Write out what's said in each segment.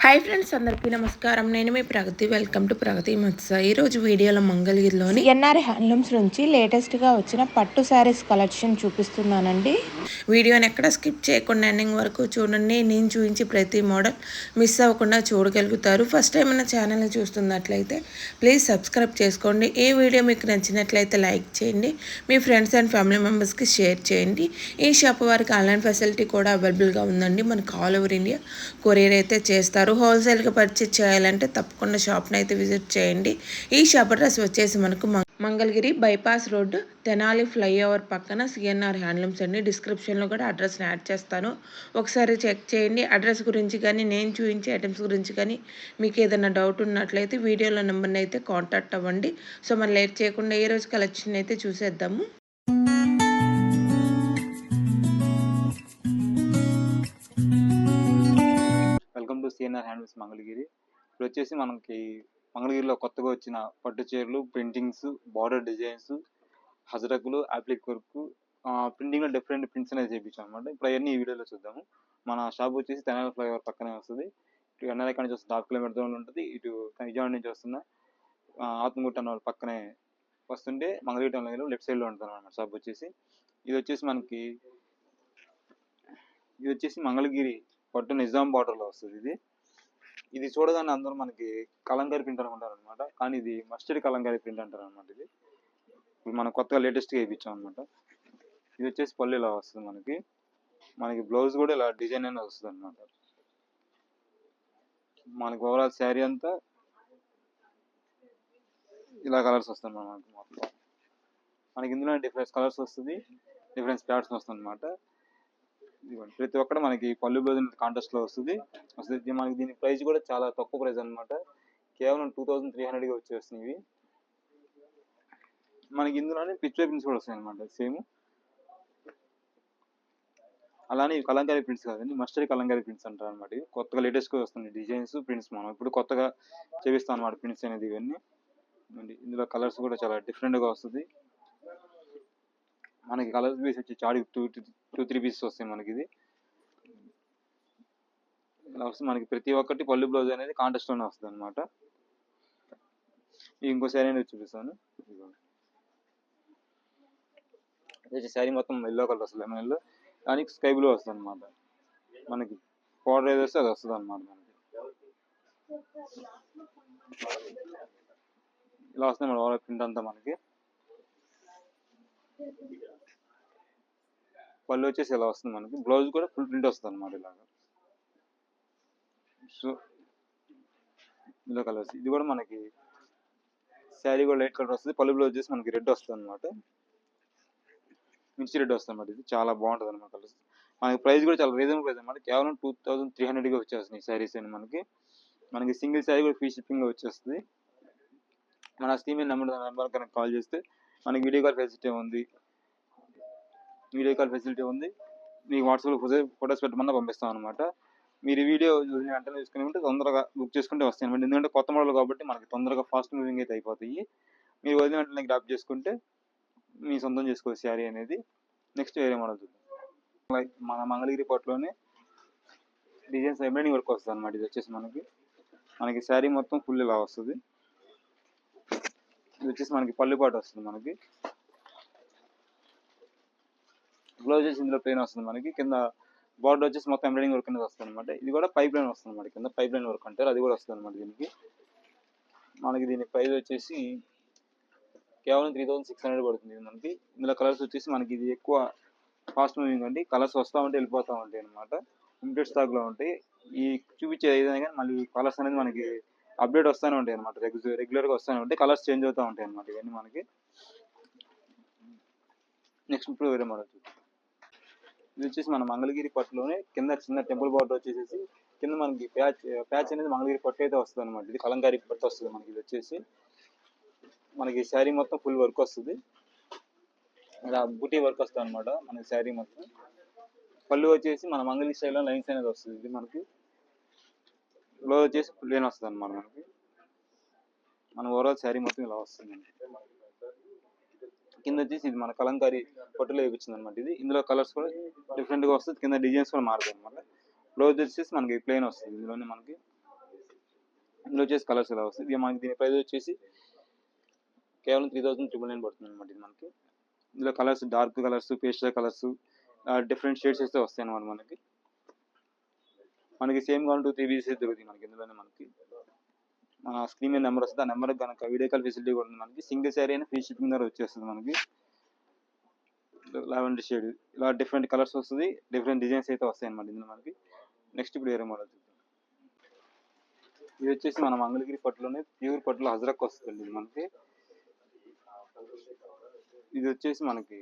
Hi friends, అందరికీ నమస్కారం. నేను మీ ప్రగతి. వెల్కమ్ టు ప్రగతి మత్స. ఈరోజు వీడియోలో మంగళగిరిలోని ఎన్ఆర్ హ్యాండ్లూమ్స్ నుంచి లేటెస్ట్గా వచ్చిన పట్టు శారీస్ కలెక్షన్ చూపిస్తున్నానండి. వీడియోని ఎక్కడ స్కిప్ చేయకుండా ఎండింగ్ వరకు చూడండి. నేను చూపించి ప్రతి మోడల్ మిస్ అవ్వకుండా చూడగలుగుతారు. ఫస్ట్ టైం మన ఛానల్ని చూస్తున్నట్లయితే ప్లీజ్ సబ్స్క్రైబ్ చేసుకోండి. ఈ వీడియో మీకు నచ్చినట్లయితే లైక్ చేయండి. మీ ఫ్రెండ్స్ అండ్ ఫ్యామిలీ మెంబర్స్కి షేర్ చేయండి. ఈ షాప్ వారికి ఆన్లైన్ ఫెసిలిటీ కూడా అవైలబుల్గా ఉందండి. మనకు ఆల్ ఓవర్ ఇండియా కొరియర్ అయితే చేస్తారు. హోల్సేల్గా పర్చేజ్ చేయాలంటే తప్పకుండా షాప్ని అయితే విజిట్ చేయండి. ఈ షాప్ అడ్రస్ వచ్చేసి మనకు Mangalagiri bypass road, Tenali flyover పక్కన సిఎన్ఆర్ హ్యాండ్లూమ్స్ అండి. డిస్క్రిప్షన్లో కూడా అడ్రస్ని యాడ్ చేస్తాను, ఒకసారి చెక్ చేయండి. అడ్రస్ గురించి కానీ నేను చూపించే ఐటమ్స్ గురించి కానీ మీకు ఏదైనా డౌట్ ఉన్నట్లయితే వీడియోలో నెంబర్ని అయితే కాంటాక్ట్ అవ్వండి. సో మనం లేట్ చేయకుండా ఈ రోజు కలెక్షన్ అయితే చూసేద్దాము. Welcome to CNR handlooms Mangalagiri. ఇప్పుడు వచ్చేసి మనకి మంగళగిరిలో కొత్తగా వచ్చిన పట్టు చీరలు, ప్రింటింగ్స్, బార్డర్ డిజైన్స్, హజరకులు, అప్లిక్ వర్క్, ప్రింటింగ్లో డిఫరెంట్ ప్రింట్స్ అనేది చేయించాం అనమాట. ఇప్పుడు అవన్నీ ఈ వీడియోలో చూద్దాము. మన షాప్ వచ్చేసి తెనాలి ఫ్లైఓవర్ పక్కనే వస్తుంది. ఇటు ఎన్ఆర్ఐ నుంచి వస్తుంది 1/2 కిలోమీటర్ దూరంలో ఉంటుంది. ఇటు విజయవాడ నుంచి వస్తున్న ఆత్మగుట్ట అన్న వాళ్ళ పక్కనే వస్తుంటే మంగళగిరి టౌన్ లెఫ్ట్ సైడ్లో ఉంటుంది అనమాట షాప్ వచ్చేసి. ఇది వచ్చేసి మంగళగిరి పట్టు నిజాం బార్డర్లో వస్తుంది. ఇది చూడగానే అందరూ మనకి కలంకారీ ప్రింట్ అనుకుంటారు అనమాట, కానీ ఇది మస్టర్డ్ కలంకారీ ప్రింట్ అంటారు అనమాట. ఇది ఇప్పుడు మనం కొత్తగా లేటెస్ట్గా వేయించాం అనమాట. ఇది వచ్చేసి పళ్ళు ఇలా వస్తుంది మనకి బ్లౌజ్ కూడా ఇలా డిజైన్ అనేది వస్తుంది అనమాట. మనకి ఓవరాల్ శారీ అంతా ఇలా కలర్స్ వస్తుంది మొత్తం. మనకి ఇందులో డిఫరెంట్ కలర్స్ వస్తుంది, డిఫరెంట్ ప్యాటర్న్స్ వస్తుంది అనమాట. ప్రతి ఒక్కటి మనకి పళ్ళు బ్లౌజ్ కాంట్రాస్ట్ లో వస్తుంది. మనకి దీని ప్రైస్ కూడా చాలా తక్కువ ప్రైస్ అనమాట. కేవలం 2300గా వచ్చేస్తున్నాయి. మనకి ఇందులోనే పిక్చర్ ప్రింట్స్ కూడా వస్తాయి అనమాట సేమ్. అలానే కలంకారీ ప్రింట్స్ కాదండి, మస్టర్డ్ కలంకారీ ప్రింట్స్ అంటారు అనమాట. కొత్తగా లేటెస్ట్ గా వస్తుంది డిజైన్స్, ప్రింట్స్ మనం ఇప్పుడు కొత్తగా చేపిస్తాం అనమాట ప్రింట్స్ అనేది. ఇవన్నీ ఇందులో కలర్స్ కూడా చాలా డిఫరెంట్ గా వస్తుంది. మనకి కలర్స్ పీస్ వచ్చి చాడి 2-3 పీసెస్ వస్తాయి మనకి. ఇది ఇలా వస్తుంది మనకి. ప్రతి ఒక్కటి పళ్ళు బ్లౌజ్ అనేది కాంట్రాస్ట్ లోనే వస్తుంది అనమాట. ఇంకో శారీ అనేది చూపిస్తాను. శారీ మొత్తం ఎల్లో కలర్ వస్తుంది, లెమన్ ఎల్లో, దానికి స్కై బ్లూ వస్తుంది అనమాట. మనకి పౌడర్ ఏది వస్తే అది వస్తుంది అనమాట. మనకి ఇలా వస్తుంది మన ప్రింట్ అంతా. మనకి పళ్ళు వచ్చేసి ఇలా వస్తుంది మనకి. బ్లౌజ్ కూడా ఫుల్ ప్రింట్ వస్తుంది అనమాట ఇలాగా. సో ఇందులో కలర్స్ ఇది కూడా మనకి శారీ కూడా లైట్ కలర్ వస్తుంది. పళ్ళు బ్లౌజ్ వచ్చేసి మనకి రెడ్ వస్తుంది అనమాట, మిర్చి రెడ్ వస్తుంది అనమాట. ఇది చాలా బాగుంటుంది అనమాట కలర్స్. మనకి ప్రైస్ కూడా చాలా రీజనబుల్ ప్రైస్ అనమాట. కేవలం 2300గా వచ్చేస్తున్నాయి శారీస్ అని. మనకి సింగిల్ శారీ కూడా ఫ్రీ షిప్పింగ్ వచ్చేస్తుంది. మన స్క్రీన్ మీద నెంబర్ కనుక కాల్ చేస్తే మనకి వీడియో కాల్ ఫెసిలిటీ ఉంది. మీకు వాట్సాప్లో ఫొటోస్ పెట్టమన్నా పంపిస్తాం అనమాట. మీరు వీడియో చూసిన వెంటనే చూసుకుని ఉంటే తొందరగా బుక్ చేసుకుంటే వస్తాయి అనమాట. ఎందుకంటే కొత్త మోడల్ కాబట్టి మనకి తొందరగా ఫాస్ట్ మూవింగ్ అయితే అయిపోతాయి. మీరు వదిలిన వెంటనే గ్రాప్ చేసుకుంటే మీ సొంతం చేసుకోవచ్చు శారీ అనేది. నెక్స్ట్ వేరే మోడల్ చూద్దాం. మన మంగళగిరి పట్టులోనే డిజైన్స్ ఎంబ్రాయిడింగ్ వర్క్ వస్తుంది అనమాట. ఇది వచ్చేసి మనకి శారీ మొత్తం ఫుల్ ఇలా వస్తుంది. ఇది వచ్చేసి మనకి పళ్ళు పాటు వస్తుంది. మనకి బ్లౌజ్ వచ్చేసి ఇందులో ప్లెయిన్ వస్తుంది. మనకి కింద బార్డర్ వచ్చేసి మొత్తం ఎంబ్రాయిడింగ్ వర్క్ అనేది వస్తుంది అనమాట. ఇది కూడా పైప్ లైన్ వస్తుంది అనమాట. కింద పైప్ లైన్ వర్క్ అంటారు, అది కూడా వస్తుంది అనమాట దీనికి. మనకి దీని ప్రైస్ వచ్చేసి కేవలం 3600 పడుతుంది మనకి. ఇందులో కలర్స్ వచ్చేసి మనకి ఇది ఎక్కువ ఫాస్ట్ మూవింగ్ అండి. కలర్స్ వస్తూ ఉంటే వెళ్ళిపోతూ ఉంటాయి అనమాట. లిమిటెడ్ స్టాక్ లో ఉంటాయి. ఈ చూపించే ఏదైనా కానీ మళ్ళీ కలర్స్ అనేది మనకి అప్డేట్ వస్తూనే ఉంటాయి అనమాట. రెగ్యులర్ గా వస్తూనే ఉంటాయి, కలర్స్ చేంజ్ అవుతూ ఉంటాయి అనమాట ఇవన్నీ మనకి. నెక్స్ట్ ఇప్పుడు వేరే మోడల్ చూద్దాం. ఇది వచ్చేసి మన మంగళగిరి పట్టులోనే కింద చిన్న టెంపుల్ బార్డర్ వచ్చేసి కింద మనకి ప్యాచ్ అనేది మంగళగిరి పట్టు అయితే వస్తుంది అనమాట. ఇది కలంకారీ పట్టు వస్తుంది మనకి. ఇది వచ్చేసి మనకి శారీ మొత్తం ఫుల్ వర్క్ వస్తుంది, ఇలా బూటీ వర్క్ వస్తుంది అనమాట మనకి శారీ మొత్తం. పళ్ళు వచ్చేసి మన మంగళగిరి స్టైల్లో లైన్స్ అనేది వస్తుంది. ఇది మనకి బ్లౌజ్ వచ్చేసి ప్లెయిన్ వస్తుంది అనమాట. మన ఓవరాల్ శారీ మొత్తం ఇలా వస్తుంది. కింద వచ్చేసి ఇది మన కలంకారీ పట్టులో వేయించింది అనమాట. ఇది ఇందులో కలర్స్ కూడా డిఫరెంట్ గా వస్తుంది, కింద డిజైన్స్ కూడా మారుతాయి అనమాట. బ్లౌజ్ వచ్చేసి మనకి ప్లెయిన్ వస్తుంది. ఇందులోనే మనకి ఇందులో వచ్చేసి కలర్స్ ఇలా వస్తుంది. ఇది మనకి దీని ప్రైస్ వచ్చేసి కేవలం 3999 పడుతుంది అనమాట. ఇది మనకి ఇందులో colours dark colours, pastel colours, different shades అయితే వస్తాయి అనమాట. మనకి సేమ్ కావాలి 2-3 పీసెస్ దొరుకుతాయి మనకి ఇందులోనే. మనకి మన స్క్రీన్ మీద నెంబర్ వస్తుంది. ఆ నెంబర్కి కనుక వీడియో కాల్ ఫెసిలిటీ కూడా ఉంది మనకి. సింగిల్ శారీ అయినా ఫ్రీ షిప్పింగ్ ద్వారా వచ్చేస్తుంది మనకి. లావెండర్ షేడ్ ఇలా డిఫరెంట్ కలర్స్ వస్తుంది, డిఫరెంట్ డిజైన్స్ అయితే వస్తాయి అనమాట ఇందులో మనకి. నెక్స్ట్ ఇప్పుడు వేరే మోడల్ చూద్దాం. ఇది వచ్చేసి మన మంగళగిరి పట్టులోనే ప్యూర్ పట్టులో అజరక్ వస్తుంది ఇది మనకి. ఇది వచ్చేసి మనకి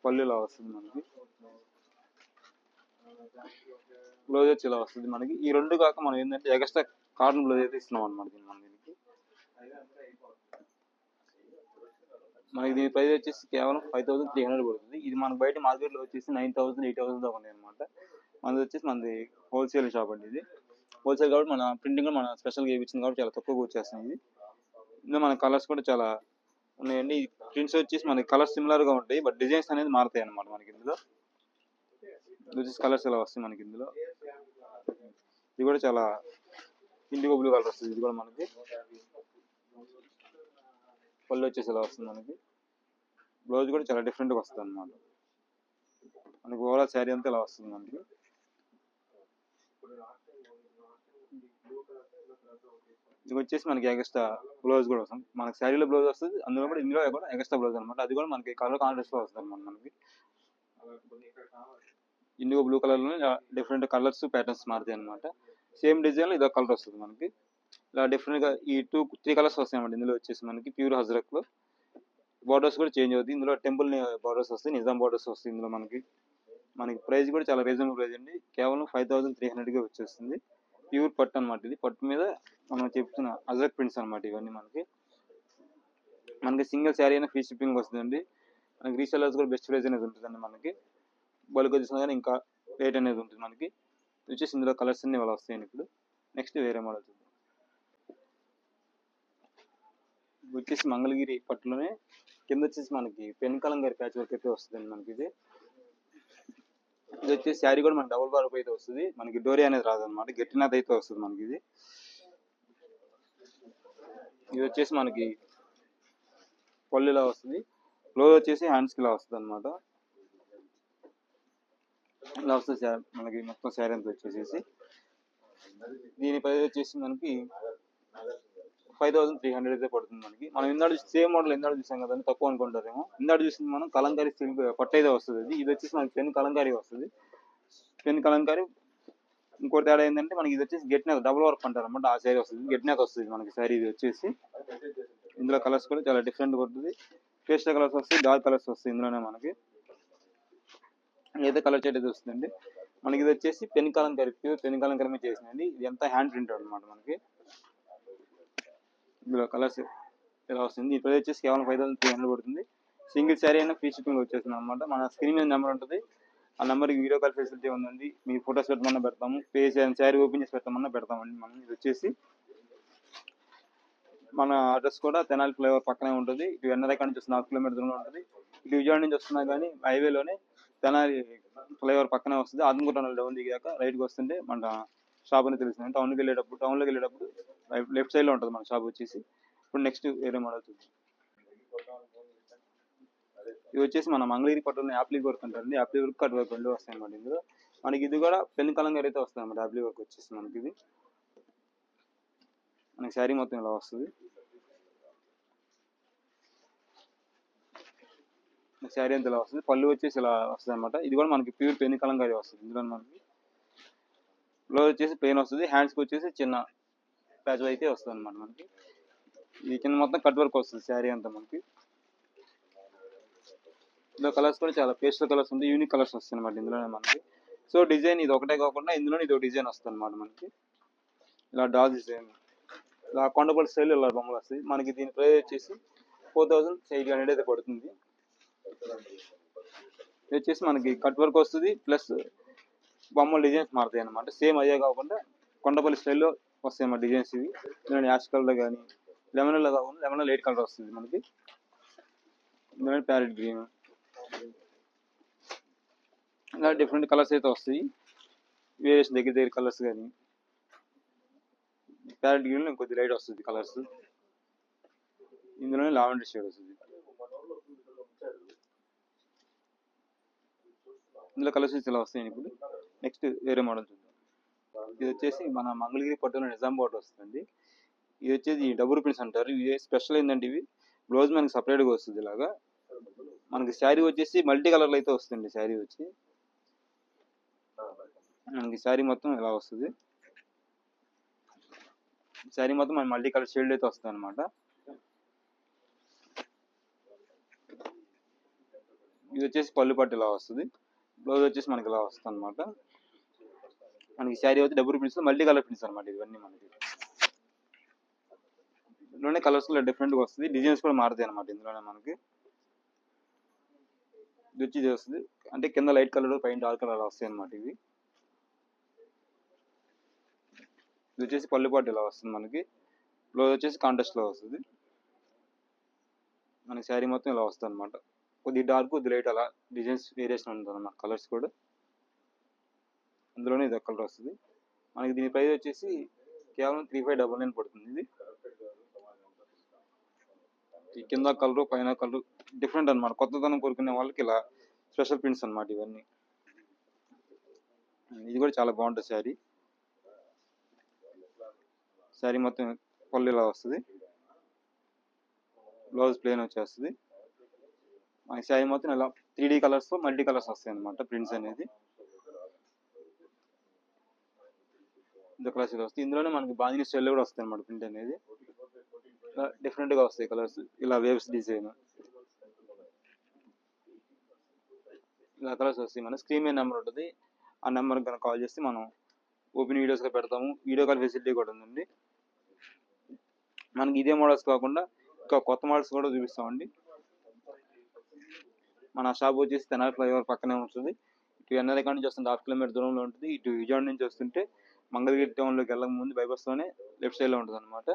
పళ్ళు ఇలా వస్తుంది మనకి. బ్లౌజ్ వచ్చి ఇలా వస్తుంది మనకి. ఈ రెండు కాక మనం ఏంటంటే ఎక్స్ట్రా కాటన్ బ్లౌజ్ అయితే ఇస్తున్నాం అనమాట దీనికి. మనకి దీని ప్రైస్ వచ్చేసి కేవలం 5300 పడుతుంది. ఇది మనకి బయట మార్కెట్లో వచ్చేసి 9000, 8000 దాకా ఉంది అనమాట. మనది వచ్చేసి మనది హోల్సేల్ షాప్ అండి. ఇది హోల్సేల్ కాబట్టి మన ప్రింటింగ్ కూడా మన స్పెషల్గా వేయించింది కాబట్టి చాలా తక్కువగా వచ్చేస్తుంది. ఇది ఇందులో మన కలర్స్ కూడా చాలా ఉన్నాయండి. ఈ ప్రింట్స్ వచ్చేసి మనకి కలర్స్ సిమిలర్గా ఉంటాయి, బట్ డిజైన్స్ అనేది మారుతాయి అనమాట మనకి ఇందులో. వచ్చేసి కలర్స్ ఇలా వస్తాయి మనకి ఇందులో. ఇది కూడా చాలా ఇండిగో బ్లూ కలర్ వస్తుంది. ఇది కూడా మనకి పళ్ళు వచ్చేసి ఇలా వస్తుంది మనకి. బ్లౌజ్ కూడా చాలా డిఫరెంట్గా వస్తుంది అనమాట మనకి. ఓవరాల్ శారీ అంతా ఇలా వస్తుంది మనకి. ఇది వచ్చేసి మనకి ఎక్స్ట్రా బ్లౌజ్ కూడా వస్తుంది మనకి. శారీలో బ్లౌజ్ వస్తుంది, అందులో కూడా ఇందులో కూడా ఎక్స్ట్రా బ్లౌజ్ అనమాట. అది కూడా మనకి కలర్ కాంట్రాస్ట్ లో వస్తుంది అనమాట మనకి. ఇండిగో బ్లూ కలర్ లో డిఫరెంట్ కలర్స్ ప్యాటర్న్స్ మారుతాయి అనమాట. సేమ్ డిజైన్ లో ఇదొక కలర్ వస్తుంది మనకి. ఇలా డిఫరెంట్ గా ఈ 2-3 కలర్స్ వస్తాయి అన్నమాట ఇందులో వచ్చేసి మనకి. ప్యూర్ హజరక్ లో బార్డర్స్ కూడా చేంజ్ అవుతుంది. ఇందులో టెంపుల్ బార్డర్స్ వస్తాయి, నిజాం బార్డర్స్ వస్తాయి ఇందులో మనకి. ప్రైస్ కూడా చాలా రీజనబుల్ ప్రైస్ అండి. కేవలం 5300 గా వచ్చేస్తుంది. ప్యూర్ పట్టు అనమాట. ఇది పట్టు మీద మనం చెప్తున్న అజరక్ ప్రింట్స్ అనమాట ఇవన్నీ మనకి. సింగిల్ శారీ అయినా ఫ్రీ షిప్పింగ్ వస్తుందండి. మనకి రీసెల్లర్స్ కూడా బెస్ట్ ప్రైస్ అనేది ఉంటుందండి మనకి. బల్క్ తీసుకున్నా కానీ ఇంకా రేట్ అనేది ఉంటుంది మనకి. వచ్చేసి ఇందులో కలర్స్ అన్ని ఇవాళ వస్తాయండి. ఇప్పుడు నెక్స్ట్ వేరే మోడల్ చూద్దాం. వచ్చేసి మంగళగిరి పట్టులోనే కింద వచ్చేసి మనకి పెన్ కలంకారీ ప్యాచ్ వర్క్ అయితే వస్తుందండి మనకి. ఇది వచ్చేసి శారీ కూడా మనకి డబుల్ బార్ అయితే వస్తుంది మనకి. డోరీ అనేది రాదు అనమాట, గట్టినాథ్ అయితే వస్తుంది మనకి. ఇది వచ్చేసి మనకి పళ్ళు ఇలా వస్తుంది. బ్లౌజ్ వచ్చేసి హ్యాండ్స్ కి ఇలా వస్తుంది అనమాట. ఇలా వస్తుంది మనకి మొత్తం శారీ అంతా వచ్చేసేసి. దీని ప్రైస్ వచ్చేసి మనకి 5300 అయితే పడుతుంది మనకి. మనం ఇందాడు సేమ్ మోడల్ ఇందాడు చూసాం కదండి, తక్కువ అనుకుంటారేమో. ఇందాడు చూసింది మనం కలంకారీ సిల్క్ పట్టు అయితే వస్తుంది. ఇది వచ్చేసి మనకి పెన్ కలంకారీ వస్తుంది. పెన్ కలంకారీ ఇంకోటి తేడా ఏంటంటే మనకి ఇది వచ్చేసి గెట్ నెక్ డబుల్ వర్క్ అంటారు అనమాట. ఆ శారీ వస్తుంది, గెట్ నెక్ వస్తుంది మనకి శారీ. ఇది వచ్చేసి ఇందులో కలర్స్ కూడా చాలా డిఫరెంట్గా ఉంటుంది. పేస్టల్ కలర్స్ వస్తాయి, డార్క్ కలర్స్ వస్తాయి ఇందులోనే మనకి. ఏదైతే కలర్ షేడ్ అయితే వస్తుందండి మనకి. ఇది వచ్చేసి pen Kalamkari, pure pen Kalamkari మీద చేసిందండి. ఇది ఎంత హ్యాండ్ ప్రింట్ అనమాట మనకి. ఇందులో కలర్స్ ఇలా వస్తుంది. ఈ ప్రైస్ వచ్చేసి కేవలం 5300 పడుతుంది. సింగిల్ శారీ అయినా ఫ్రీ షిప్పింగ్ వచ్చేస్తుంది అనమాట. మన స్క్రీన్ మీద నెంబర్ ఉంటుంది, ఆ నెంబర్కి వీడియో కాల్ ఫెసిలిటీ ఉందండి. మీ ఫొటోస్ పెట్టమన్నా పెడతాము, పేజ్ శారీ ఓపెన్ చేసి పెట్టమన్నా పెడతామండి మనం. ఇది వచ్చేసి మన అడ్రస్ కూడా తెనాలి ఫ్లైఓవర్ పక్కనే ఉంటుంది. ఇటు ఎన్నరైకా నుంచి వస్తుంది 4 కిలోమీటర్ దూరంలో ఉంటుంది. ఇటు విజయవాడ నుంచి వస్తున్నా కానీ హైవేలోనే తెనాలి ఫ్లైఓవర్ పక్కనే వస్తుంది. ఆత్మకూరు టనల్ డౌన్ దిగాక రైట్కి వస్తుంటే మన షాప్ అని తెలిసింది. టౌన్లోకి వెళ్ళేటప్పుడు లెఫ్ట్ సైడ్ లో ఉంటుంది మన షాప్ వచ్చేసి. ఇప్పుడు నెక్స్ట్ వేరే మోడల్ చూద్దాం. ఇది వచ్చేసి మన మంగళగిరి పట్టులో యాప్లీ వర్క్ అంటారండి. యాప్లీ వర్క్, కట్ వర్క్ రెండు వస్తాయి అన్నమాట ఇందులో మనకి. ఇది కూడా పెన్ కలంకారీ అయితే వస్తుంది అన్నమాట. యాప్లీ వర్క్ వచ్చేసి మనకి. ఇది మనకి శారీ మొత్తం ఇలా వస్తుంది. శారీ అంతా ఇలా వస్తుంది. పళ్ళు వచ్చేసి ఇలా వస్తుంది అనమాట. ఇది కూడా మనకి ప్యూర్ పెన్ కలంకారీ వస్తుంది ఇందులో మనకి. బ్లౌజ్ వచ్చేసి ప్లెయిన్ వస్తుంది. హ్యాండ్స్కి వచ్చేసి చిన్న ప్యాచ్ అయితే వస్తుంది అనమాట మనకి. ఈ కింద మొత్తం కట్ వర్క్ వస్తుంది శారీ అంతా మనకి. ఇందులో కలర్స్ కూడా చాలా పేస్టల్ కలర్స్ ఉంది, యూనిక్ కలర్స్ వస్తాయి అనమాట ఇందులోనే మనకి. సో డిజైన్ ఇది ఒకటే కాకుండా ఇందులో ఇది ఒక డిజైన్ వస్తుంది అనమాట మనకి. ఇలా డాల్ డిజైన్, ఇలా కొండపల్లి స్టైల్ ఇలా బొమ్మలు వస్తాయి మనకి. దీని ప్రైస్ వచ్చేసి 4800 అయితే పడుతుంది. ఇది వచ్చేసి మనకి కట్ వర్క్ వస్తుంది, ప్లస్ బొమ్మల డిజైన్స్ మారుతాయి అనమాట. సేమ్ అయ్యే కాకుండా కొండపల్లి స్టైల్లో వస్తాయి అన్నమాట డిజైన్స్. ఇవి ఇందులో యాష్ కలర్ కానీ లెమన్లో కాకుండా లెమన్లో లైట్ కలర్ వస్తుంది మనకి. ఇందులో ప్యారెట్ గ్రీన్, ఇలా డిఫరెంట్ కలర్స్ అయితే వస్తాయి. వేరియేషన్ దగ్గర కలర్స్ కానీ ప్యారెట్ గ్రీన్లో ఇంకొద్ది లైట్ వస్తుంది కలర్స్. ఇందులోనే లావెండర్ షేడ్ వస్తుంది. ఇందులో కలర్స్ ఇలా వస్తాయండి. ఇప్పుడు నెక్స్ట్ వేరే మోడల్ చూద్దాం. ఇది వచ్చేసి మన మంగళగిరి పట్టులో నిజాం బార్డర్ వస్తుంది. ఇది వచ్చేసి డబుల్ ప్రింట్స్ అంటారు. ఇవి స్పెషల్ ఏంటంటే ఇవి బ్లౌజ్ మనకి సపరేట్గా వస్తుంది. ఇలాగా మనకి శారీ వచ్చేసి మల్టీ కలర్లో అయితే వస్తుంది. శారీ వచ్చి మనకి శారీ మొత్తం ఇలా వస్తుంది. శారీ మొత్తం మన మల్టీ కలర్ షేడ్ అయితే వస్తుంది అనమాట. ఇది వచ్చేసి పళ్ళు పట్టు ఇలా వస్తుంది. బ్లౌజ్ వచ్చేసి మనకి ఇలా వస్తుంది అనమాట. మనకి శారీ వచ్చి double prints multi colour prints అనమాట. ఇవన్నీ మనకి ఇందులోనే కలర్స్ డిఫరెంట్గా వస్తుంది. డిజైన్స్ కూడా మారుతాయి అనమాట. ఇందులోనే మనకి ఇది వచ్చి వస్తుంది. అంటే కింద లైట్ కలర్ పైన డార్క్ కలర్ వస్తాయి అనమాట. ఇది వచ్చేసి పళ్ళు పాటు ఇలా వస్తుంది మనకి. బ్లౌజ్ వచ్చేసి కాంట్రాస్ట్ లో వస్తుంది. మనకి శారీ మొత్తం ఇలా వస్తుంది అనమాట. కొద్ది డార్క్ కొద్ది లైట్ అలా డిజైన్స్ వేరియేషన్ ఉంటుంది అన్నమాట. కలర్స్ కూడా అందులోనే ఇది కలర్ వస్తుంది మనకి. దీని ప్రైస్ వచ్చేసి కేవలం 3599 పడుతుంది. ఇది ఈ కింద కలర్ పైన కలర్ డిఫరెంట్ అనమాట. కొత్తదనం కోరుకునే వాళ్ళకి ఇలా స్పెషల్ ప్రింట్స్ అనమాట ఇవన్నీ. ఇది కూడా చాలా బాగుంటుంది శారీ. శారీ మొత్తం పళ్ళు ఇలా వస్తుంది. బ్లౌజ్ ప్లేన్ వచ్చేస్తుంది. మనకి శారీ మొత్తం ఇలా 3D కలర్స్ మల్టీ కలర్స్ వస్తాయి అనమాట. ప్రింట్స్ అనేది ఇంత కలర్స్ ఇలా వస్తాయి. ఇందులోనే మనకి బాందిని స్టైల్లో కూడా వస్తాయి అనమాట. ప్రింట్ అనేది డిఫరెంట్ గా వస్తాయి కలర్స్. ఇలా వేవ్స్ డిజైన్ ఇలా కలర్స్ వస్తాయి. మన స్క్రీన్ మీద నెంబర్ ఉంటుంది. ఆ నెంబర్ కనుక కాల్ చేస్తే మనం ఓపెన్ వీడియోస్ గా పెడతాము. వీడియో కాల్ ఫెసిలిటీ కూడా ఉందండి. మనకి ఇదే మోడల్స్ కాకుండా ఇంకా కొత్త మోడల్స్ కూడా చూపిస్తామండి. మన షాప్ వచ్చేసి తెనాలి ఫ్లైఓవర్ పక్కనే ఉంటుంది. ఇటు ఎన్ఆర్ఐ నుంచి వస్తుంటే 1/2 కిలోమీటర్ దూరంలో ఉంటుంది. ఇటు విజయవాడ నుంచి వస్తుంటే మంగళగిరి టౌన్లోకి వెళ్ళక ముందు బైపాస్లోనే లెఫ్ట్ సైడ్లో ఉంటుంది అనమాట.